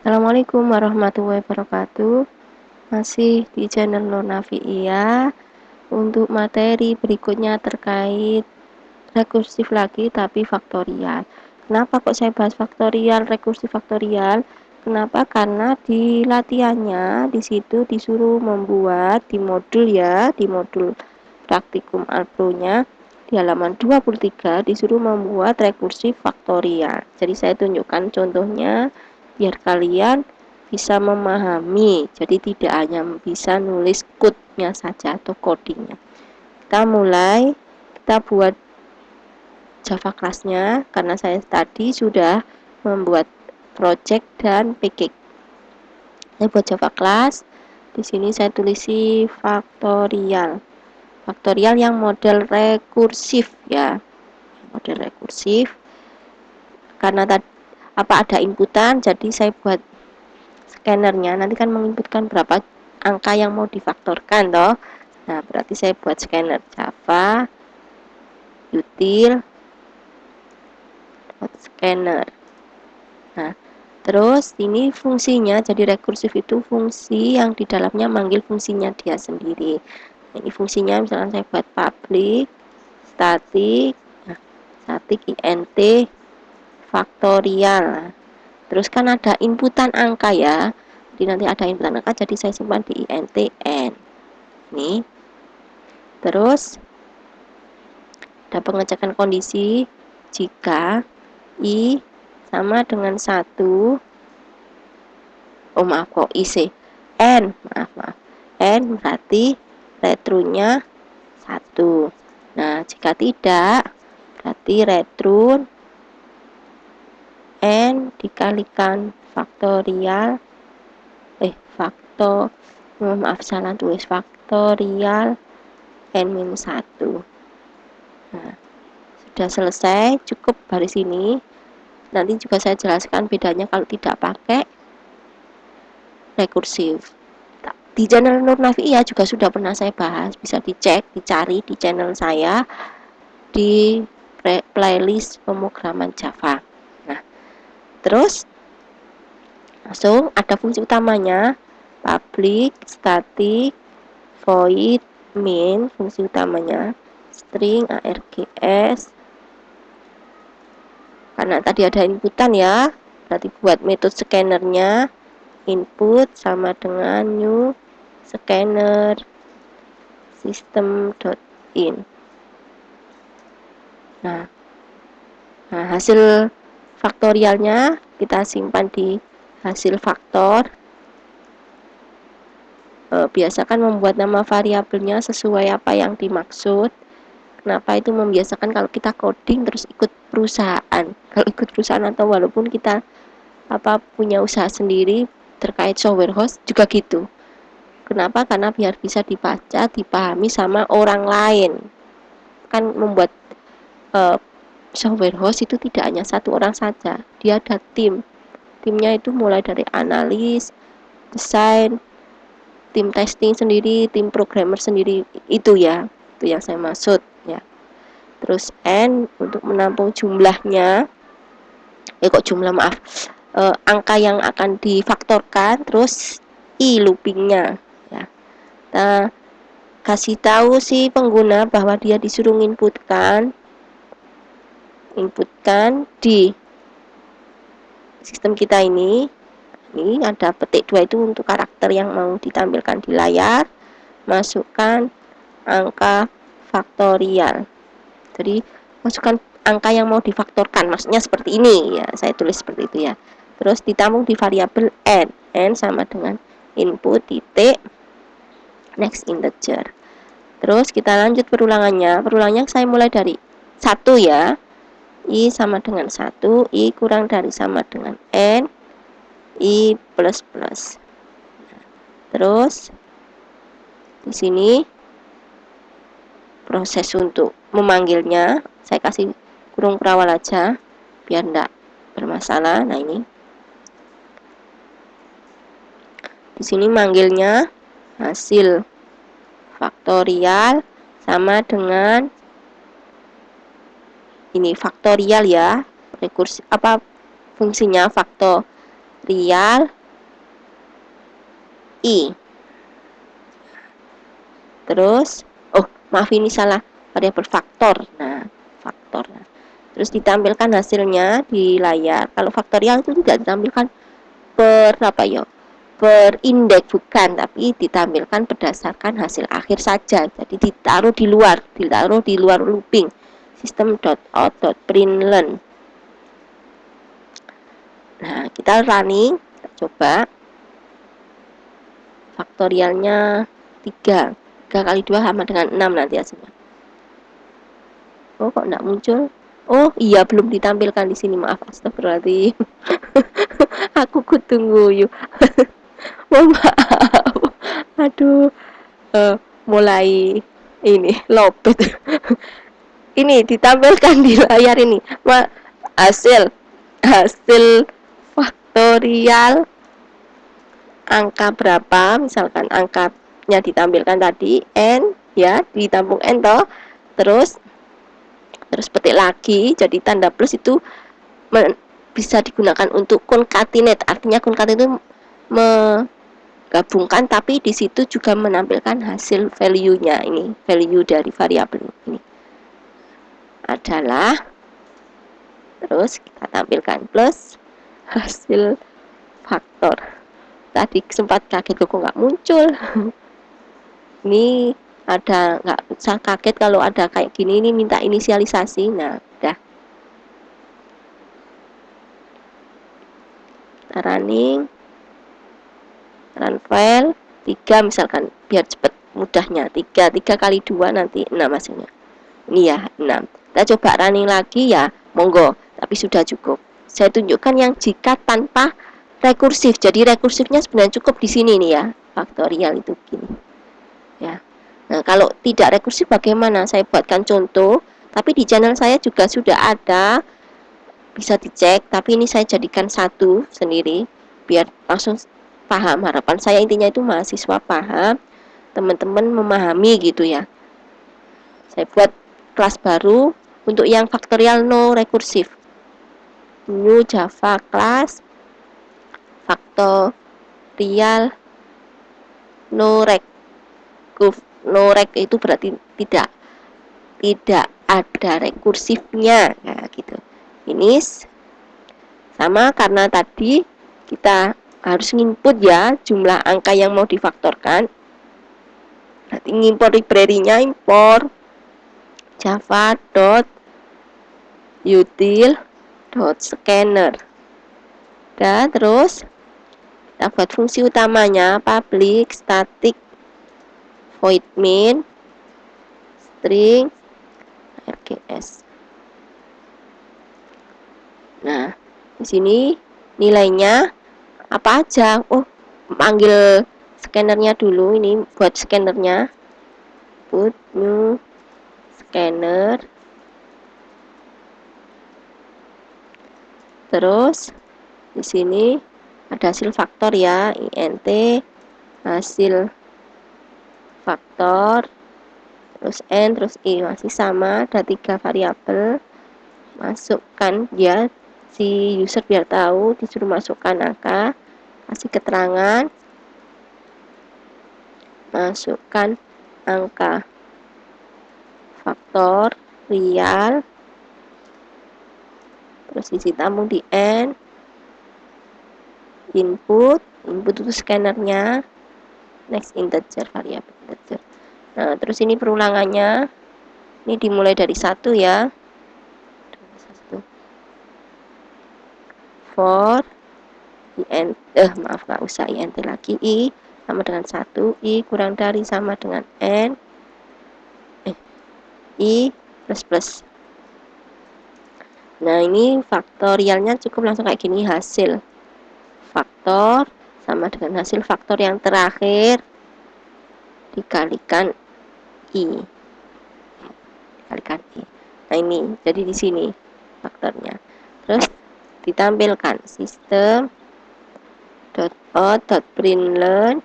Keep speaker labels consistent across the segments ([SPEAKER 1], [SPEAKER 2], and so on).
[SPEAKER 1] Assalamualaikum warahmatullahi wabarakatuh. Masih di channel Nurnafi Iya. Untuk materi berikutnya terkait rekursif lagi tapi faktorial. Kenapa kok saya bahas faktorial, rekursif faktorial? Kenapa? Karena di latihannya di situ disuruh membuat di modul praktikum Alpro-nya di halaman 23 disuruh membuat rekursif faktorial. Jadi saya tunjukkan contohnya biar kalian bisa memahami, jadi tidak hanya bisa nulis code-nya saja atau codingnya. Kita buat Java class-nya karena saya tadi sudah membuat project dan package. Saya buat Java class, di sini saya tulisi faktorial yang model rekursif ya, model rekursif. Karena ada inputan, jadi saya buat scannernya. Nanti kan menginputkan berapa angka yang mau difaktorkan toh. Nah, berarti saya buat scanner Java util scanner. Nah, terus ini fungsinya, jadi rekursif itu fungsi yang di dalamnya manggil fungsinya dia sendiri. Nah, ini fungsinya misalnya saya buat public static, nah, static int faktorial. Terus kan ada inputan angka ya, jadi nanti ada inputan angka, jadi saya simpan di int n. Ini terus ada pengecekan kondisi jika i sama dengan 1, n berarti return-nya 1. Nah, jika tidak berarti return n dikalikan faktorial salah tulis faktorial n-1. Nah, sudah selesai, cukup baris ini. Nanti juga saya jelaskan bedanya kalau tidak pakai rekursif. Di channel Nurnafi Iya juga sudah pernah saya bahas, bisa dicek, dicari di channel saya di playlist pemrograman Java. Nah, terus langsung ada fungsi utamanya, public static void main, fungsi utamanya string args. Karena tadi ada inputan ya, berarti buat metode scannernya input sama dengan new scanner system.in. Nah, hasil faktorialnya kita simpan di hasil faktor. Biasakan membuat nama variabelnya sesuai apa yang dimaksud. Kenapa itu membiasakan kalau kita coding terus ikut perusahaan. Kalau ikut perusahaan atau walaupun kita punya usaha sendiri terkait software house juga gitu. Kenapa? Karena biar bisa dibaca, dipahami sama orang lain. Kan membuat software house itu tidak hanya satu orang saja, dia ada tim. Timnya itu mulai dari analis, desain, tim testing sendiri, tim programmer sendiri, itu ya, itu yang saya maksud ya. Terus n untuk menampung jumlahnya, angka yang akan difaktorkan, terus i loopingnya ya. Kita kasih tahu si pengguna bahwa dia disuruh inputkan di sistem kita ini ada petik 2 itu untuk karakter yang mau ditampilkan di layar, masukkan angka faktorial. Jadi masukkan angka yang mau difaktorkan, maksudnya seperti ini ya, saya tulis seperti itu ya. Terus ditampung di variabel n sama dengan input titik next integer. Terus kita lanjut perulangannya saya mulai dari 1 ya, i sama dengan 1, i kurang dari sama dengan n, i plus plus. Terus di sini proses untuk memanggilnya saya kasih kurung perawal aja biar enggak bermasalah. Nah, ini di sini manggilnya hasil faktorial sama dengan ini faktorial ya, fungsinya faktorial I. Terus, oh maaf ini salah, variabel faktor. Nah, faktor. Terus ditampilkan hasilnya di layar. Kalau faktorial itu tidak ditampilkan per apa ya? Per indeks bukan, tapi ditampilkan berdasarkan hasil akhir saja. Jadi ditaruh di luar looping. Sistem .out.println. Nah, kita running, kita coba. Faktorialnya 3. 3 kali 2 sama dengan 6 nanti hasilnya. Oh, kok enggak muncul? Oh, iya belum ditampilkan di sini. Maaf, astagfirullahaladzim. Aku kutunggu yuk. Oh, maaf. Aduh, mulai ini lopet. Ini ditampilkan di layar ini. Hasil hasil faktorial angka berapa, misalkan angkanya ditampilkan tadi n ya, ditampung n toh, terus petik lagi, jadi tanda plus itu bisa digunakan untuk concatenate. Artinya concatenate itu menggabungkan, tapi di situ juga menampilkan hasil value-nya. Ini value dari variabel ini adalah, terus kita tampilkan plus hasil faktor. Tadi sempat kaget kok nggak muncul. Ini ada, nggak usah kaget kalau ada kayak gini, ini minta inisialisasi. Nah, udah kita running, run file 3 misalkan, biar cepet mudahnya. 3 kali 2 nanti 6 hasilnya. Ini ya 6. Kita coba running lagi ya, monggo, tapi sudah cukup. Saya tunjukkan yang jika tanpa rekursif. Jadi rekursifnya sebenarnya cukup di sini nih ya, faktorial itu gini ya. Nah, kalau tidak rekursif bagaimana? Saya buatkan contoh, tapi di channel saya juga sudah ada, bisa dicek, tapi ini saya jadikan satu sendiri biar langsung paham. Harapan saya intinya itu mahasiswa paham, teman-teman memahami gitu ya. Saya buat kelas baru untuk yang faktorial no rekursif, new Java class faktorial no rek itu berarti tidak ada rekursifnya. Nah, gitu. Ini sama karena tadi kita harus nginput ya jumlah angka yang mau difaktorkan. Nanti ngimpor library-nya, impor java.util.scanner. Dan terus kita buat fungsi utamanya public static void main string rgs. Nah, di sini nilainya apa aja? Oh, panggil scannernya dulu. Ini buat scannernya. Put new scanner. Terus di sini ada hasil faktor ya, int hasil faktor, terus n, terus i, masih sama, ada 3 variabel. Masukkan ya, si user biar tahu, disuruh masukkan angka, kasih keterangan, masukkan angka faktor real, terus isi tampung di n, input itu scannernya, next integer, variabel integer. Nah, terus ini perulangannya, ini dimulai dari 1 ya, for int, maaf nggak usah int lagi, i sama dengan 1, i kurang dari sama dengan n, i plus plus. Nah, ini faktorialnya cukup langsung kayak gini, hasil faktor sama dengan hasil faktor yang terakhir dikalikan i. Nah, ini jadi di sini faktornya. Terus ditampilkan system.out.println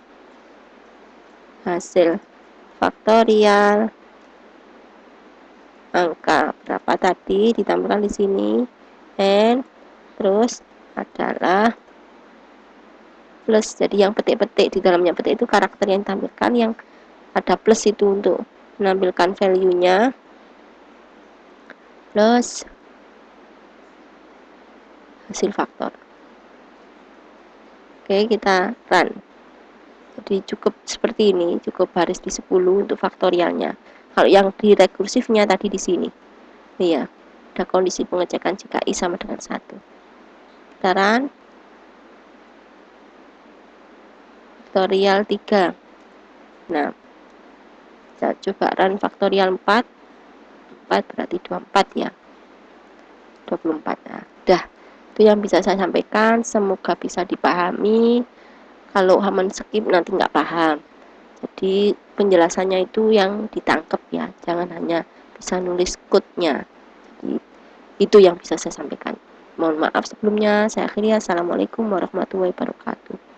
[SPEAKER 1] hasil faktorial angka berapa tadi ditampilkan di sini, n, terus adalah plus. Jadi yang petik-petik, di dalamnya petik itu karakter yang ditampilkan, yang ada plus itu untuk menampilkan value-nya, plus hasil faktor. Oke, kita run. Jadi cukup seperti ini, cukup baris di 10 untuk faktorialnya. Kalau yang di rekursifnya tadi di sini, iya, ada kondisi pengecekan jika i sama dengan 1. Kita run. Faktorial 3. Nah, kita coba run faktorial 4. 4 berarti 24 ya. 24. Nah, udah. Itu yang bisa saya sampaikan, semoga bisa dipahami. Kalau Haman skip nanti nggak paham. Jadi penjelasannya itu yang ditangkap ya, jangan hanya bisa nulis code-nya. Jadi itu yang bisa saya sampaikan. Mohon maaf sebelumnya, saya akhiri. Assalamualaikum warahmatullahi wabarakatuh.